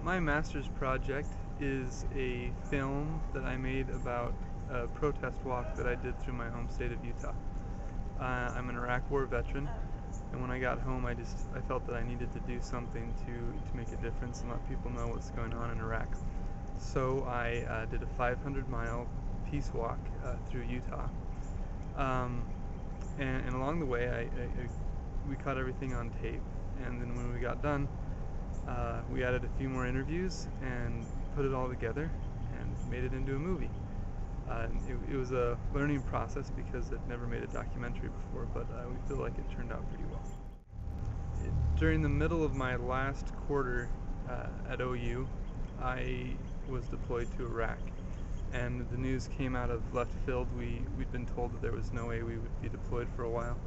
My master's project is a film that I made about a protest walk that I did through my home state of Utah. I'm an Iraq War veteran, and when I got home, I felt that I needed to do something to make a difference and let people know what's going on in Iraq. So I did a 500-mile peace walk through Utah, and along the way, we caught everything on tape, and then when we got done, we added a few more interviews and put it all together and made it into a movie. It was a learning process because I'd never made a documentary before, but we feel like it turned out pretty well. During the middle of my last quarter at OU, I was deployed to Iraq, and the news came out of left field. We'd been told that there was no way we would be deployed for a while,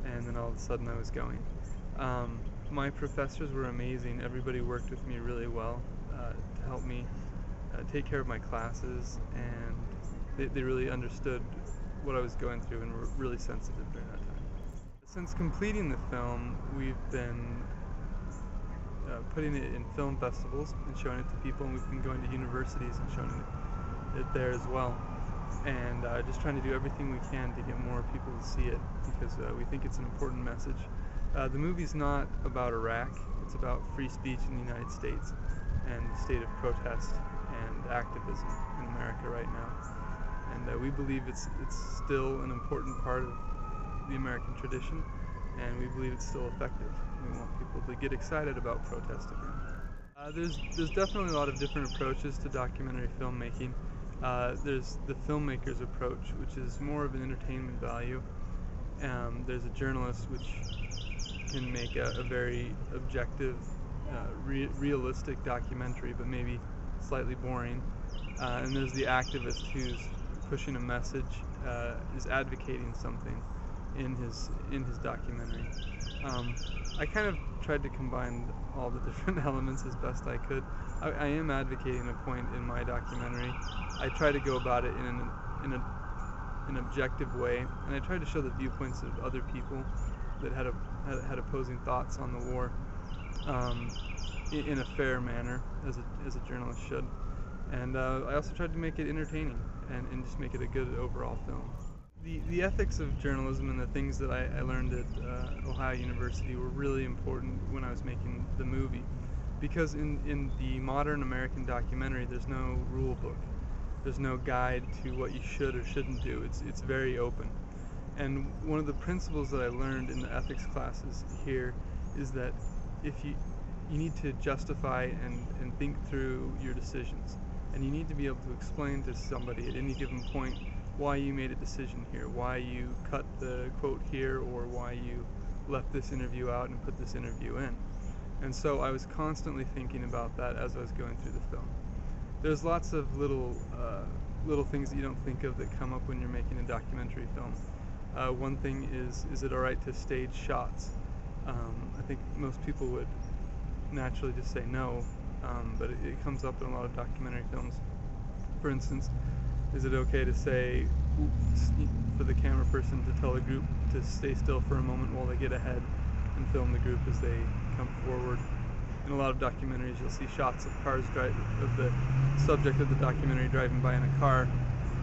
and then all of a sudden I was going. My professors were amazing. Everybody worked with me really well to help me take care of my classes, and they really understood what I was going through and were really sensitive during that time. Since completing the film, we've been putting it in film festivals and showing it to people, and we've been going to universities and showing it there as well, and just trying to do everything we can to get more people to see it, because we think it's an important message. The movie's not about Iraq, it's about free speech in the United States and the state of protest and activism in America right now. And we believe it's still an important part of the American tradition, and we believe it's still effective. We want people to get excited about protest again. There's definitely a lot of different approaches to documentary filmmaking. There's the filmmaker's approach, which is more of an entertainment value. There's a journalist, which can make a very objective, realistic documentary, but maybe slightly boring. And there's the activist who's pushing a message, is advocating something in his documentary. I kind of tried to combine all the different elements as best I could. I am advocating a point in my documentary. I try to go about it in an objective way, and I try to show the viewpoints of other people that had opposing thoughts on the war in a fair manner, as a journalist should. And I also tried to make it entertaining and just make it a good overall film. The ethics of journalism and the things that I learned at Ohio University were really important when I was making the movie, because in the modern American documentary, there's no rule book. There's no guide to what you should or shouldn't do. It's very open. And one of the principles that I learned in the ethics classes here is that if you need to justify and think through your decisions, and you need to be able to explain to somebody at any given point why you made a decision here, why you cut the quote here, or why you left this interview out and put this interview in. And so I was constantly thinking about that as I was going through the film. There's lots of little things that you don't think of that come up when you're making a documentary film. One thing is it alright to stage shots? I think most people would naturally just say no, but it comes up in a lot of documentary films. For instance, is it okay to say, for the camera person to tell a group to stay still for a moment while they get ahead and film the group as they come forward? In a lot of documentaries, you'll see shots of cars of the subject of the documentary driving by in a car,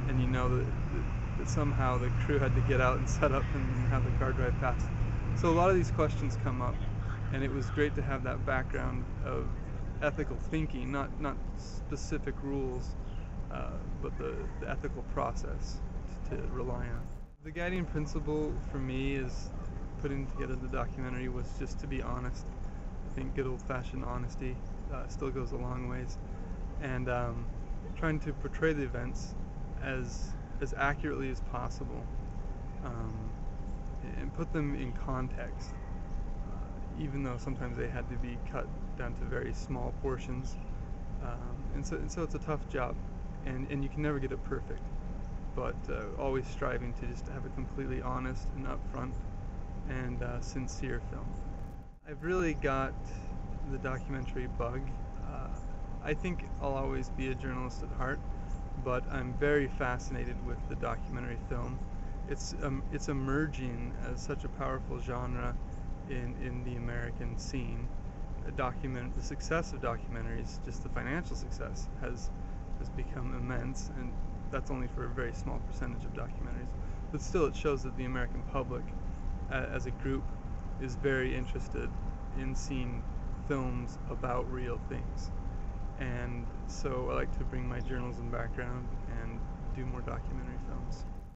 and you know that somehow the crew had to get out and set up and have the car drive past. So a lot of these questions come up, and it was great to have that background of ethical thinking, not specific rules, but the ethical process to rely on. The guiding principle for me is putting together the documentary was just to be honest. I think good old-fashioned honesty still goes a long ways, and trying to portray the events as accurately as possible, and put them in context, even though sometimes they had to be cut down to very small portions, and so it's a tough job, and you can never get it perfect, but always striving to just have a completely honest and upfront and sincere film. I've really got the documentary bug. I think I'll always be a journalist at heart, but I'm very fascinated with the documentary film. It's emerging as such a powerful genre in the American scene, the success of documentaries, just the financial success, has become immense, and that's only for a very small percentage of documentaries. But still, it shows that the American public, as a group, is very interested in seeing films about real things. And so I like to bring my journalism background and do more documentary films.